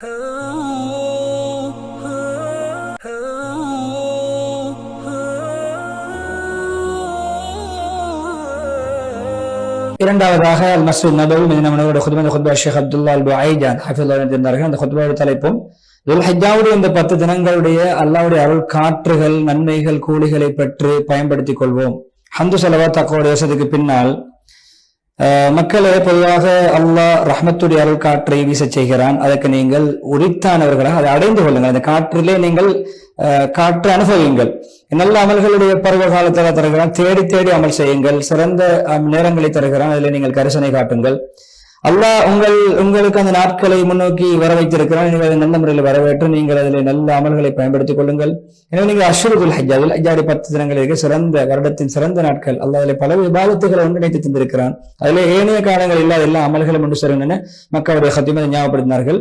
இரண்டாவதாக அல் மஸ்ஜித் நபவி மதீனா முனவ்வரா குத்பா ஷேக் அப்துல்லா அல் புஐஜான் ஹஃபிதுல்லாஹ் இருந்தார்கள். அந்த குத்பாவுடைய தலைப்பும் துல்ஹிஜ்ஜாவுடைய இந்த 10 தினங்களுடைய அல்லாஹ்வுடைய அருள் காற்றுகள், நன்மைகள், கூலிகளை பெற்று பயன்படுத்திக் கொள்வோம். ஹம்து ஸலவாத் தக்வாவுடைய வசதிக்கு பின்னால் மக்களே, பொதுவாக அல்லாஹ் ரஹ்மத்துடைய அருள் காற்றை வீசச் செய்கிறான். அதற்கு நீங்கள் உரித்தானவர்களாக அதை அடைந்து கொள்ளுங்கள். அந்த காற்றிலே நீங்கள் காற்று அனுபவியுங்கள். நல்ல அமல்களுடைய பருவ காலத்தில் தருகிறான். தேடி தேடி அமல் செய்யுங்கள். சிறந்த நேரங்களை தருகிறான். அதில் நீங்கள் கரிசனை காட்டுங்கள். அல்லாஹ் உங்களுக்கு அந்த நாட்களை முன்னோக்கி வர வைத்திருக்கிறான். நீங்கள் நல்ல முறையில் வரவேற்று நீங்கள் அதில் நல்ல அமல்களை பயன்படுத்திக் கொள்ளுங்கள். எனவே நீங்கள் அஷ்ஹுருல் ஹஜ், துல்ஹிஜ்ஜாவுடைய 10 தினங்களுக்கு சிறந்த வருடத்தின் சிறந்த நாட்கள். அல்லாஹ் அதில் பல விவாதத்துகளை ஒன்றிணைத்து தந்திருக்கிறான். அதில் ஏனைய காலங்கள் இல்லாத எல்லா அமல்களும் ஒன்று சேரும் என மக்களுடைய ஹத்தீமை ஞாபகப்படுத்தினார்கள்.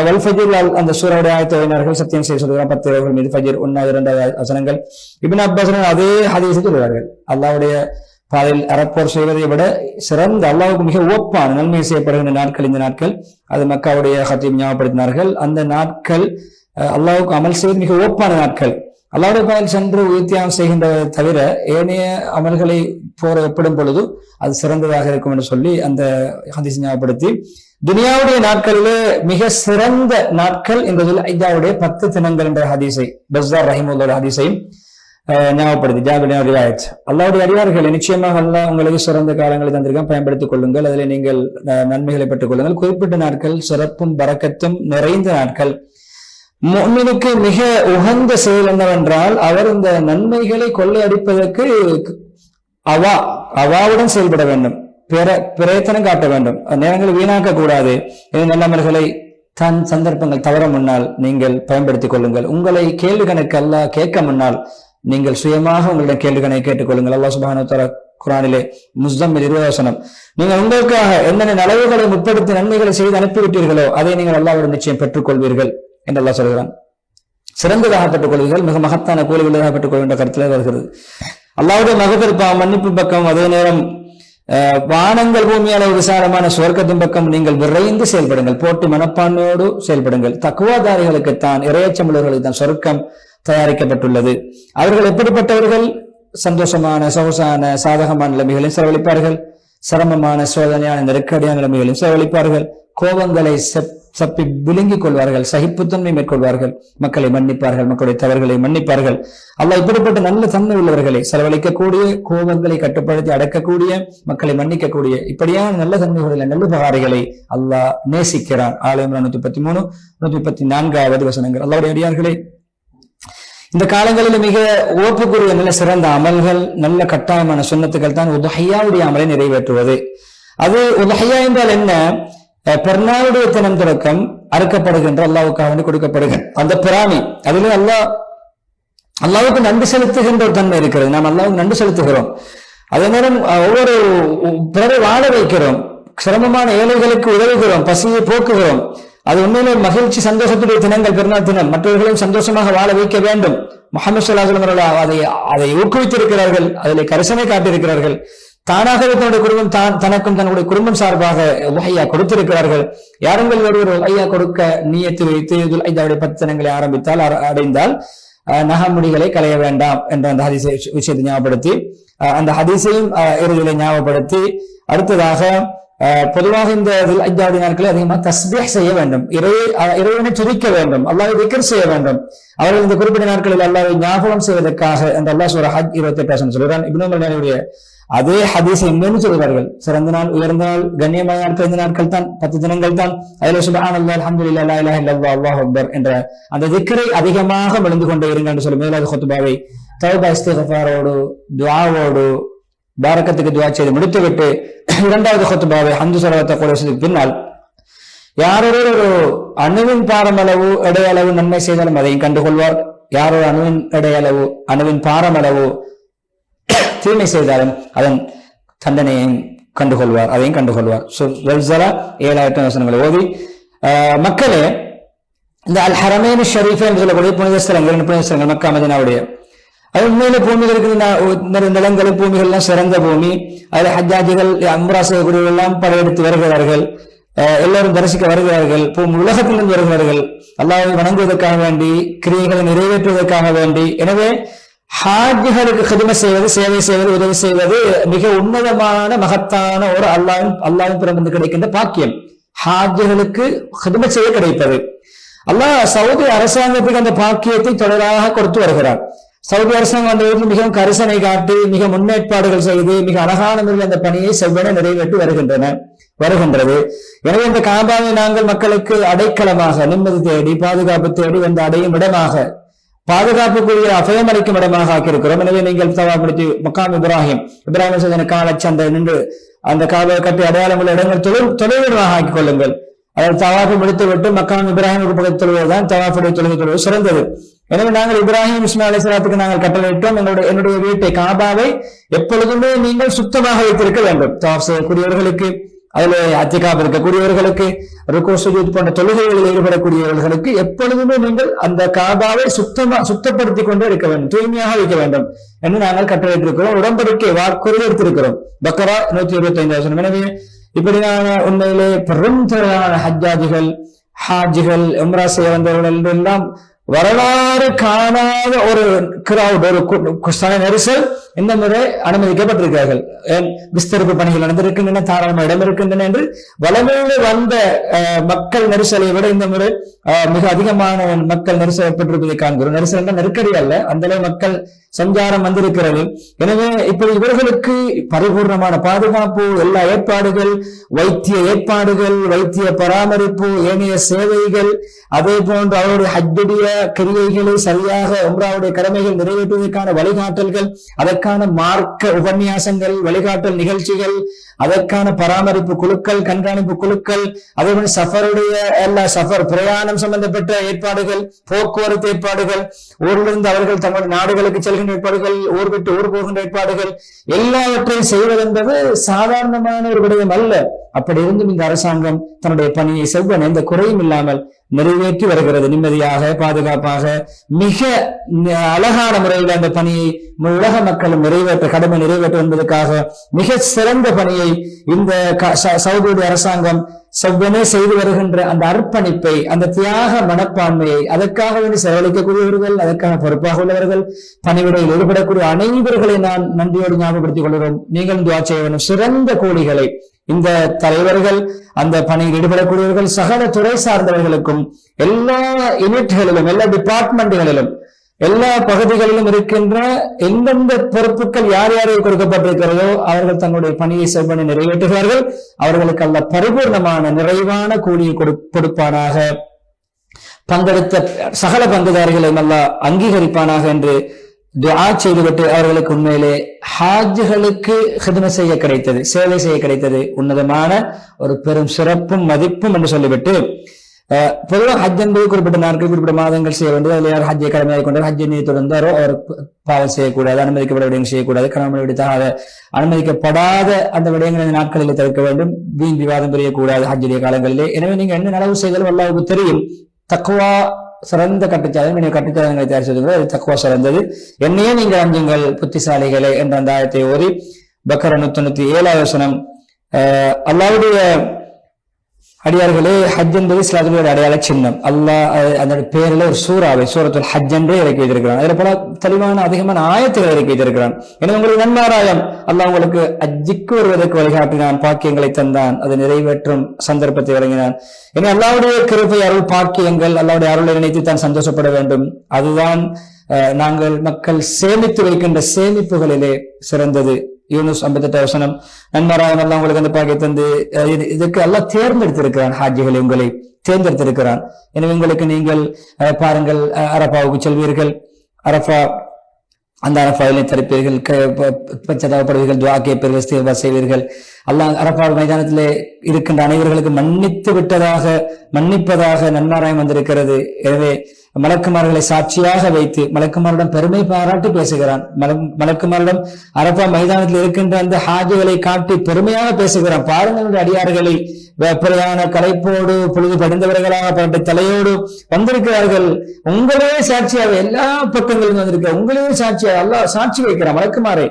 வல் ஃபஜ்ர் அந்த சூராவுடைய ஆயத்தை ஓதினார்கள். சத்தியம் செய்ய சொல்கிறான் 10 இரவுகள் மீது ஃபஜ்ர் 1, 2 வசனங்கள். இப்னு அப்பாஸ் அதே ஹதீஸை சொல்கிறார்கள். அல்லாஹ்வுடைய பாதையில் அறப்போர் செய்வதை விட சிறந்த, அல்லாஹ்வுக்கு மிக ஒப்பான நன்மை செய்யப்படுகின்ற நாட்கள் இந்த நாட்கள். அது மக்காவுடைய ஹத்தீம் ஞாபகப்படுத்தினார்கள். அந்த நாட்கள் அல்லாஹ்வுக்கு அமல் செய்வது மிக ஒப்பான நாட்கள். அல்லாஹ்வுடைய பாதையில் சென்று உயிர்த்தியாகம் செய்கின்றதை தவிர ஏனைய அமல்களை போற ஒப்பிடும் பொழுது அது சிறந்ததாக இருக்கும் என்று சொல்லி அந்த ஹதீஸ் ஞாபகப்படுத்தி, துனியாவுடைய நாட்களிலே மிக சிறந்த நாட்கள் இந்த துல்ஹிஜ்ஜாவுடைய 10 தினங்கள் என்ற ஹதீஸை பஸ்ஸார் ரஹிமஹுல்லாஹ் ஹதீஸையும் ஞாபகப்படுத்தி ஜாபிரின் ரிவாயத். அல்லாஹ்வுடைய அடியார்களே, நிச்சயமாக அல்லாஹ் உங்களுக்கு சிறந்த காலங்களை தந்திருக்கான், பயன்படுத்திக் கொள்ளுங்கள். அதில் நீங்கள் நன்மைகளை பெற்றுக் கொள்ளுங்கள். குறிப்பிட்ட நாட்கள் சிறப்பும் பரக்கத்தும் நிறைந்த நாட்கள். முஃமினுக்கு மிக உகந்த செயல் என்னவென்றால், அவர் இந்த நன்மைகளை கொள்ளையடிப்பதற்கு அவாவுடன் செயல்பட வேண்டும், பிரயத்தனம் காட்ட வேண்டும். நேரங்களை வீணாக்க கூடாது. நல்லமல்களை தன் சந்தர்ப்பங்கள் தவற முன்னால் நீங்கள் பயன்படுத்திக் கொள்ளுங்கள். உங்களை கேள்வி கணக்கு அல்லாஹ் கேட்க முன்னால் நீங்கள் சுயமாக உங்களிடம் கேள்வி கணக்கு கேட்டுக்கொள்ளுங்கள். அல்லாஹ் சுப்ஹானஹு வ தஆலா குர்ஆனிலே முஸ்தம்மில் 20 வசனம், நீங்கள் உங்களுக்காக என்னென்ன நலவுகளை முற்படுத்தி நன்மைகளை செய்து அனுப்பிவிட்டீர்களோ அதை நீங்கள் அல்லாஹ்விடம் நிச்சயம் பெற்றுக் கொள்வீர்கள் என்று அல்லாஹ் சொல்கிறான். சிறந்ததாக பெற்றுக் கொள்வீர்கள், மிக மகத்தான கூலி உள்ளதாக பெற்றுக் கொள்கின்ற கருத்தில் வருகிறது. அல்லாஹ்வுடைய மகஃபிரத் மன்னிப்பு பக்கம், அதே நேரம் வானங்கள் பூமி அளவு விசாலமான சுவர்க்கத்தின் பக்கம் நீங்கள் விரைந்து செயல்படுங்கள். போட்டி மனப்பான்மையோடு செயல்படுங்கள். தக்வாதாரிகளுக்குத்தான், இறையச்சமுள்ளவர்களுக்கு தான் சொர்க்கம் தயாரிக்கப்பட்டுள்ளது. அவர்கள் எப்படிப்பட்டவர்கள்? சந்தோஷமான, சொகுசான, சாதகமான நிலைமைகளையும் செலவழிப்பார்கள். சிரமமான, சோதனையான, நெருக்கடியான நிலைமைகளையும் செலவழிப்பார்கள். கோபங்களை சப்பி விழுங்கிக் கொள்வார்கள். சகிப்புத்தன்மை மேற்கொள்வார்கள். மக்களை மன்னிப்பார்கள். மக்களுடைய தவறுகளை மன்னிப்பார்கள். அல்லாஹ் இப்படிப்பட்ட நல்ல தன்மை உள்ளவர்களை, செலவழிக்கக்கூடிய, கோபங்களை கட்டுப்படுத்தி அடக்கக்கூடிய, மக்களை மன்னிக்கக்கூடிய இப்படியான நல்ல தன்மைகளில் நல்லுபகாரிகளை அல்லாஹ் நேசிக்கிறான். ஆல இம்ரான் 133, 134 வசனங்கள். அல்லாஹ்வுடைய அடியார்களே, இந்த காலங்களில் மிக ஓப்புக்குரிய நல்ல சிறந்த அமல்கள், நல்ல கட்டாயமான சுன்னத்துக்கள் தான் உதுஹியாவுடைய அமலை நிறைவேற்றுவது. அது உதுஹியா என்றால் என்ன? பெருநாளுடைய தினம் தொடக்கம் அறுக்கப்படுகின்ற, அல்லாஹ்வுக்காக கொடுக்கப்படுகின்ற அந்த பிராணி, அதிலே அல்லாஹ்வுக்கு நன்றி செலுத்துகின்ற ஒரு தன்மை இருக்கிறது. நாம் அல்லாஹ்வுக்கு நன்றி செலுத்துகிறோம். அதே நேரம் ஒவ்வொரு பிறரை வாழ வைக்கிறோம். சிரமமான ஏழைகளுக்கு உதவுகிறோம். பசியை போக்குகிறோம். அது உண்மையிலே மகிழ்ச்சி, சந்தோஷத்துடைய தினங்கள், பெருநாள் தினம். மற்றவர்களையும் சந்தோஷமாக வாழ வைக்க வேண்டும். முஹம்மது ஸல்லல்லாஹு அலைஹி வஸல்லம் அதை ஊக்குவித்திருக்கிறார்கள். அதிலே கரிசனை காட்டியிருக்கிறார்கள். தானாகவே தன்னுடைய குடும்பம், தனக்கும் தன்னுடைய குடும்பம் சார்பாக உஹையா கொடுத்திருக்கிறார்கள். யாருங்கள் ஒருவர் உஹையா கொடுக்க நியத்து வைத்து துல்ஹிஜ்ஜாவுடைய 10 தினங்களை அடைந்தால் நகமுடிகளை களைய வேண்டாம் என்ற அந்த ஹதீஸை விஷயத்தை ஞாபகப்படுத்தி, அந்த ஹதீஸையும் இறுதியிலே ஞாபகப்படுத்தி, அடுத்ததாக பொதுவாக இந்த துல்ஹிஜ்ஜாவுடைய நாட்களில் அதிகமாக தஸ்பீஹ் செய்ய வேண்டும். இறைவனை துதிக்க வேண்டும். அல்லாஹ்வை திக்ர் செய்ய வேண்டும். அவர்கள் இந்த குறிப்பிட்ட நாட்களில் அல்லாஹ்வை ஞாபகம் செய்வதற்காக என்று அல்லாஹ் சூரா ஹஜ் 28 சொல்கிறான். இப்னு உமர் அதே ஹதீஸை இன்னும் சொல்கிறார்கள். சிறந்த நாள், உயர்ந்த நாள், கண்ணியமான நாட்கள் இந்த நாட்கள் தான், 10 தினங்கள் தான். அதில் சுப்ஹானல்லாஹ், அல்ஹம்துலில்லாஹ், லா இலாஹா இல்லல்லாஹ், அல்லாஹு அக்பர் என்ற அந்த திக்ரை அதிகமாக விழுந்து கொண்டே இருங்கள் என்று சொல்லி முதலாவது குத்பாவை தௌபா இஸ்திக்ஃபாரோடு, துஆவோடு, பாரக்கத்துக்கு துஆ செய்து முடித்துவிட்டு, இரண்டாவது குத்பாவை ஹம்து ஸலவாத் தக்வாவுக்கு பின்னால் யாரொரு ஒரு அணுவின் பாரமளவு, எடையளவு நன்மை செய்தாலும் அதையும் கண்டுகொள்வார். யாரொரு அணுவின் எடையளவு, அணுவின் பாரமளவு தீமை செய்தாலும் அதன் தண்டனையையும் கண்டுகொள்வார், அதையும் கண்டுகொள்வார். 7 வசனங்களை ஓதி, மக்களே, இந்த அல் ஹரமைன் ஷரீஃப் என்று சொல்லக்கூடிய புனித ஸ்தலங்கள் மக்கா மதீனாவுடைய, அது உண்மையில பூமிகள் இருக்குது. நிலங்களும் பூமிகள் எல்லாம் சிறந்த பூமி. அதுல ஹஜ்ஜாஜிகள், உம்ரா செய்யக்கூடியவர்கள் எல்லாம் படையெடுத்து வருகிறார்கள். எல்லோரும் தரிசிக்க வருகிறார்கள். உலகத்திலிருந்து வருகிறார்கள் அல்லாஹ்வை வணங்குவதற்காக வேண்டி, கிரியைகளை நிறைவேற்றுவதற்காக வேண்டி. எனவே ஹாஜிகளுக்கு ஹிதும செய்வது, சேவை செய்வது, உதவி செய்வது மிக உன்னதமான மகத்தான ஒரு அல்லாஹ்வின் பிறந்து கிடைக்கின்ற பாக்கியம். ஹாஜிகளுக்கு ஹிதும செய்ய கிடைப்பது. அல்லாஹ் சவுதி அரசாங்கத்துக்கு அந்த பாக்கியத்தை தொடராக கொடுத்து வருகிறார். சவுதி அரசாங்கம் அந்த வீட்டில் மிகவும் கரிசனை காட்டி, மிக முன்னேற்பாடுகள் செய்து, மிக அழகான முறையில் அந்த பணியை செவ்வன நிறைவேற்றி வருகின்றது. எனவே இந்த காபாவை நாங்கள் மக்களுக்கு அடைக்கலமாக, நிம்மதி தேடி, பாதுகாப்பு தேடி வந்து அடையும் இடமாக, பாதுகாப்புக்குரிய அபயம் அளிக்கும் இடமாக ஆக்கியிருக்கிறோம். எனவே நீங்கள் தவாப்படுத்தி மக்காம் இப்ராஹிம் காலச்சந்தை நின்று அந்த காபாவை கட்டி அடையாளம் உள்ள இடங்கள் தொலைவிடமாக ஆக்கிக் கொள்ளுங்கள். அதாவது தவாஃபை முடித்துவிட்டு மக்காம் இப்ராஹிமுக்கு பக்கத்து தொழுவதுதான் தவாஃபுடைய தொழுவது சிறந்தது. எனவே நாங்கள் இப்ராஹிம் இஸ்மாயில் அலைஹிஸ்ஸலாத்துக்கு நாங்கள் கட்டளையிட்டோம், என்னுடைய வீட்டை காபாவை எப்பொழுதுமே நீங்கள் சுத்தமாக வைத்திருக்க வேண்டும். தவாஃப் செய்யக்கூடியவர்களுக்கு, அதுல அத்திகாப் இருக்கக்கூடியவர்களுக்கு, ருக்கூ சுஜூத் போன்ற தொழுகைகளில் ஈடுபடக்கூடியவர்களுக்கு எப்பொழுதுமே நீங்கள் அந்த காபாவை சுத்தப்படுத்திக் கொண்டே இருக்க வேண்டும், தூய்மையாக வைக்க வேண்டும் என்று நாங்கள் கட்டளையிட்டிருக்கிறோம். உடன்படிக்கை வாக்குறுதி எடுத்திருக்கிறோம். பக்கரா 125. எனவே இப்படியான உண்மையிலே பெருந்தொகையான ஹாஜிகள் உம்ரா செய்ய வந்தவர்கள் எல்லாம் வரலாறு காணாத ஒரு கிரவுட், ஒரு நெரிசல் இந்த முறை அனுமதிக்கப்பட்டிருக்கிறார்கள். விஸ்தரிப்பு பணிகள் நடந்திருக்கின்றன, தாராளமாக இடம் இருக்கின்றன என்று வளமையில வந்த மக்கள் நெரிசலை விட இந்த முறை மிக அதிகமான மக்கள் நெரிசல்பட்டிருப்பதை காண்கிறோம். நெரிசல் என்ற நெருக்கடி அல்ல, அந்த அளவு மக்கள் சஞ்சாரம் வந்திருக்கிறது. எனவே இப்படி இவர்களுக்கு பரிபூர்ணமான பாதுகாப்பு, எல்லா ஏற்பாடுகள், வைத்திய ஏற்பாடுகள், வைத்திய பராமரிப்பு, ஏனைய சேவைகள், அதே போன்று அவருடைய ஹஜ்ஜுடைய கிரியைகளை சரியாக உம்ராவுடைய கடமைகள் நிறைவேற்றுவதற்கான வழிகாட்டல்கள், அதற்கான மார்க்க உபன்யாசங்கள், வழிகாட்டல் நிகழ்ச்சிகள், அதற்கான பராமரிப்பு குழுக்கள், கண்காணிப்பு குழுக்கள், அதே போல சஃபருடைய எல்லா பிரயாணம் சம்பந்தப்பட்ட ஏற்பாடுகள், போக்குவரத்து ஏற்பாடுகள், ஊரிலிருந்து அவர்கள் தங்களுடைய நாடுகளுக்கு செல்கின்ற ஏற்பாடுகள், ஊர் விட்டு ஊர் போகின்ற ஏற்பாடுகள், எல்லாவற்றையும் செய்வது என்பது சாதாரணமான ஒரு விடயம் அல்ல. அப்படி இருந்தும் இந்த அரசாங்கம் தன்னுடைய பணியை செவ்வன எந்த குறையும் இல்லாமல் நிறைவேற்றி வருகிறது. நிம்மதியாக, பாதுகாப்பாக, மிக அழகான முறையில் அந்த பணியை உலக மக்களும் கடமை நிறைவேற்ற என்பதற்காக மிக சிறந்த பணியை இந்த சவுதியுடைய அரசாங்கம் செவ்வனே செய்து வருகின்ற அந்த அர்ப்பணிப்பை, அந்த தியாக மனப்பான்மையை, அதற்காக வேண்டி செலவழிக்கக்கூடியவர்கள், அதற்கான பொறுப்பாக உள்ளவர்கள், பணிவிடையில் ஈடுபடக்கூடிய அனைவர்களை நான் நன்றியோடு ஞாபகப்படுத்திக் கொள்கிறோம். நீங்கள் துஆ செய்ய வேண்டும். சிறந்த கூலிகளை இந்த தலைவர்கள், அந்த பணியில் ஈடுபடக்கூடியவர்கள், சகல துறை சார்ந்தவர்களுக்கும், எல்லா யூனிட்களிலும், எல்லா டிபார்ட்மெண்ட்களிலும், எல்லா பகுதிகளிலும் இருக்கின்ற எந்தெந்த பொறுப்புகள் யார் யாருக்கு கொடுக்கப்பட்டிருக்கிறதோ அவர்கள் தங்களுடைய பணியை செவ்வனை நிறைவேற்றுகிறார்கள். அவர்களுக்கு அல்ல பரிபூர்ணமான நிறைவான கூலியை கொடுப்பானாக, பங்கெடுத்த சகல பங்குதாரிகளையும் அல்ல அங்கீகரிப்பானாக என்று துஆ செய்துவிட்டு அவர்களுக்கு உண்மையிலே ஹாஜ்களுக்கு ஹிதுமத் செய்ய கிடைத்தது, சேவை செய்ய கிடைத்தது உன்னதமான ஒரு பெரும் சிறப்பும் மதிப்பும் என்று சொல்லிவிட்டு, பொதுவாக ஹஜ் என்பது குறிப்பிட்ட நாட்கள், குறிப்பிட்ட மாதங்கள் செய்ய வேண்டியது. அதில் யார் ஹஜ்ஜை கடமையாக கொண்டார், ஹஜ்ஜை நீ தொடர்ந்தாரோ அவர் பாவம் செய்யக்கூடாது, அனுமதிக்கப்பட விடயங்கள் செய்யக்கூடாது, கணவனை விடுத்தாக அனுமதிக்கப்படாத அந்த விடயங்களை நாட்களில் தவிர்க்க வேண்டும், வீண் விவாதம் புரியக்கூடாது ஹஜ்ஜுடைய காலங்களிலே. எனவே நீங்க என்ன நலவு செய்தாலும் அல்லாஹ்வுக்கு தெரியும். தக்வா சிறந்த கட்டுச்சாதனை கட்டுச்சாதனை தயார் செய்து அது தக்வா சிறந்தது. என்னையே நீங்கள் அஞ்சுங்கள் புத்திசாலிகளே என்ற அந்த ஆயத்தை ஓதி பக்கரா 197 அல்லாஹ்வுடைய அடியார்களே, ஹஜ் என்பது இஸ்லாத்துடைய அடையாள சின்னம். அல்லாஹ் அந்த பேரில் ஒரு சூரத்துல் ஹஜ் என்றே இறக்கி வைத்திருக்கிறான். அதில் பல தெளிவான அதிகமான ஆயத்துகள் இறக்கி வைத்திருக்கிறான். எனவே உங்களுக்கு நன்மாராயம் அல்லாஹ் உங்களுக்கு ஹஜ்ஜுக்கு வருவதற்கு வழிகாட்டினான், பாக்கியங்களை தந்தான், அதை நிறைவேற்றும் சந்தர்ப்பத்தை வழங்கினான். எனவே அல்லாஹ்வுடைய கிருபை, அருள், பாக்கியங்கள், அல்லாஹ்வுடைய அருளை நினைத்து தான் சந்தோஷப்பட வேண்டும். அதுதான் நாங்கள் மக்கள் சேமித்து வைக்கின்ற சேமிப்புகளிலே சிறந்தது. யூனுஸ் 58 நன்மாராயம் அல்லாஹ் உங்களுக்கு அந்த பாக்கியத்தை தந்து இதுக்கு அல்லாஹ் தேர்ந்தெடுத்திருக்கிறான். ஹாஜிகளை உங்களை தேர்ந்தெடுத்திருக்கிறான். எனவே உங்களுக்கு நீங்கள் பாருங்கள், அரபாவுக்கு செல்வீர்கள், அந்த அரபாவிலே தரிப்பீர்கள், பச்சதாவப்படுவீர்கள், துஆ கேட்பீர்கள், இஸ்திக்பார் செய்வீர்கள். அல்லாஹ் அரபா மைதானத்திலே இருக்கின்ற அனைவர்களுக்கு மன்னிப்பதாக நன்மாராயம் வந்திருக்கிறது. எனவே மலக்குமார்களை சாட்சியாக வைத்து மலக்குமாரிடம் பெருமை பாராட்டி பேசுகிறான். மலக்குமாரிடம் அரபா மைதானத்தில் இருக்கின்ற அந்த ஹாஜிகளை காட்டி பெருமையாக பேசுகிறான். பாருங்கள் அடியார்களை பிரயாண கலைப்போடு பொழுது படிந்தவர்களாக பட்ட தலையோடு வந்திருக்கிறார்கள். உங்களே சாட்சியாக எல்லா பக்கங்களிலும் வந்திருக்க உங்களே சாட்சியாக அல்லாஹ் சாட்சி வைக்கிறான். மலக்குமாரை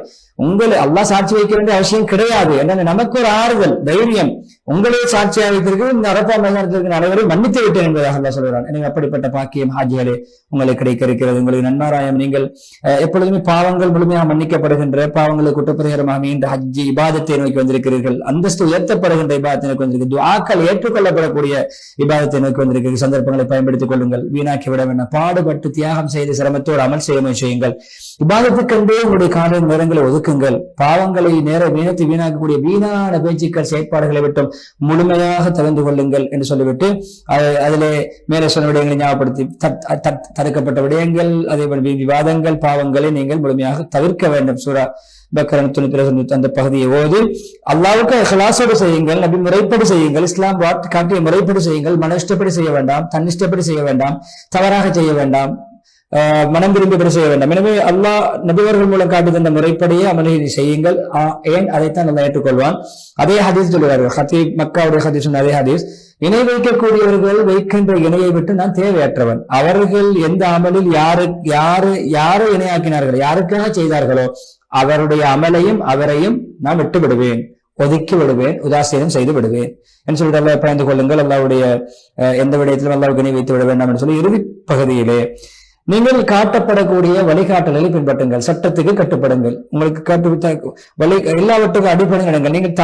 உங்களை அல்லாஹ் சாட்சி வைக்க வேண்டிய அவசியம் கிடையாது. என்ன நமக்கு ஒரு ஆறுதல், தைரியம். உங்களே சாட்சியாக வைத்திருக்க இந்த அரபா மைதானத்திற்கு அனைவரும் மன்னித்து விட்டேன் என்பதாக அல்லாஹ் சொல்கிறான். எனவே அப்படிப்பட்ட பாக்கியம் ஹாஜிகளே உங்களுக்கு கிடைக்க இருக்கிறது. உங்களுக்கு நன்மாராயம். நீங்கள் எப்பொழுதுமே பாவங்கள் முழுமையாக மன்னிக்கப்படுகின்ற பாவங்களை குற்றப்பரிகாரமாக மீண்ட ஹஜ்ஜி இபாதத்தை நோக்கி வந்திருக்கிறீர்கள். அந்தஸ்து உயர்த்தப்படுகின்ற இபாதத்தை நோக்கி வந்திருக்கு. துஆக்கள் ஏற்றுக்கொள்ளப்படக்கூடிய இபாதத்தை நோக்கி வந்திருக்கிறீர்கள். சந்தர்ப்பங்களை பயன்படுத்திக் கொள்ளுங்கள். வீணாக்கி விட வேண்டாம். பாடுபட்டு தியாகம் செய்து சிரமத்தோடு அமல் செய்ய முயற்சியுங்கள். இபாதத்துக்கென்றே உங்களுடைய கால நேரங்களை ஒதுக்குங்கள். பாவங்களை வீணாக்கக்கூடிய வீணான பேச்சுக்கள் செயற்பாடுகளை விட்டும் முழுமையாக தெரிந்து கொள்ளுங்கள் என்று சொல்லிவிட்டு அதிலே மேலே சொன்ன விடயங்களை ஞாபகப்படுத்தி தடுக்கப்பட்ட விடயங்கள் அதேபோல் விவாதங்கள் பாவங்களை நீங்கள் முழுமையாக தவிர்க்க வேண்டும். சூரா பக்கரா 93 அந்த பகுதியை ஓதி அல்லாஹ்வுக்கு இஹ்லாஸோடு செய்யுங்கள். நபி முறைப்படி செய்யுங்கள். இஸ்லாம் காட்டிய முறைப்படி செய்யுங்கள். மன இஷ்டப்படி செய்ய வேண்டாம். தன் இஷ்டப்படி செய்ய வேண்டாம். தவறாக செய்ய வேண்டாம். மனம் விரும்பி செய்ய வேண்டாம். எனவே அல்லாஹ் நபிவர்கள் மூலம் காட்டி தந்த முறைப்படியே அமலை செய்யுங்கள். ஏன் அதைத்தான் நல்லா ஏற்றுக்கொள்வான். அதே ஹதீஸ் சொல்லுவார்கள். ஹதீப் மக்காவுடைய ஹதீஸ் சொன்ன அதே ஹதீஸ், இணை வைக்கக்கூடியவர்கள் வைக்கின்ற இணையை விட்டு நான் தேவையற்றவன். அவர்கள் எந்த அமலில் யாரை இணையாக்கினார்கள், யாருக்காக செய்தார்களோ அவருடைய அமலையும் அவரையும் நான் விட்டு விடுவேன், ஒதுக்கி விடுவேன், உதாசீனம் செய்து விடுவேன் என்று சொல்லிட்டு அல்லாஹ் பயந்து கொள்ளுங்கள். அல்லாஹ்வுடைய எந்த விடயத்திலும் அல்லாஹ்வுக்கு இணை வைத்து விட வேண்டாம் என்று சொல்லி இறுதி பகுதியிலே நீங்கள் காட்டப்படக்கூடிய வழிகாட்டல்களை பின்பற்றுங்கள். சட்டத்துக்கு கட்டுப்படுங்கள். உங்களுக்கு எல்லாவற்றுக்கும் அடிப்படைங்கள். நீங்கள்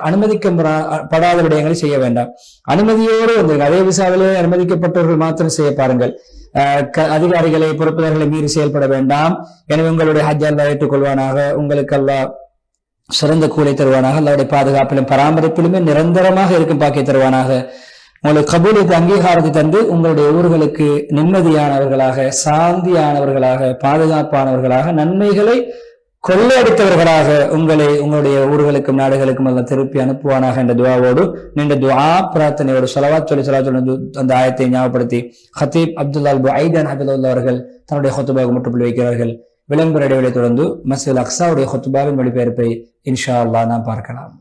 அனுமதிக்கப்படாத விடயங்களை செய்ய வேண்டாம். அனுமதியோடு வந்திருங்க. அதே விசாவிலே அனுமதிக்கப்பட்டவர்கள் மாத்திரம் செய்ய பாருங்கள். அதிகாரிகளை பொறுப்புதாரர்களை மீறி செயல்பட வேண்டாம். எனவே உங்களுடைய ஹஜ் அல்லாஹ் ஏற்றுக்கொள்வானாக. உங்களுக்கு அல்லாஹ் சிறந்த கூலி தருவானாக. அல்லாஹ்வுடைய பாதுகாப்பிலும் பராமரிப்பிலுமே நிரந்தரமாக இருக்கும் பாக்கிய தருவானாக. உங்களுக்கு கபூலியத்தை அங்கீகாரத்தை தந்து உங்களுடைய ஊர்களுக்கு நிம்மதியானவர்களாக, சாந்தியானவர்களாக, பாதுகாப்பானவர்களாக, நன்மைகளை கொள்ளையடித்தவர்களாக உங்களுடைய ஊர்களுக்கும் நாடுகளுக்கும் எல்லாம் திருப்பி அனுப்புவானாக என்ற துஆவோடு நீண்ட துஆ பிரார்த்தனையோடு ஸலவாத் சொல்லி அந்த ஆயத்தை ஞாபகப்படுத்தி ஹதீப் அப்துல்லா புஐதான் ஹபிதுல்லாஹ் அவர்கள் தன்னுடைய ஹுத்பாவுக்கு முற்றுப்புள்ளி வைக்கிறார்கள். விளம்பர இடைவெளியை தொடர்ந்து மஸ்ஜிதுல் அக்ஸாவுடைய ஹுத்பாவின் மொழிபெயர்ப்பை இன்ஷா அல்லாஹ் நாம் பார்க்கலாம்.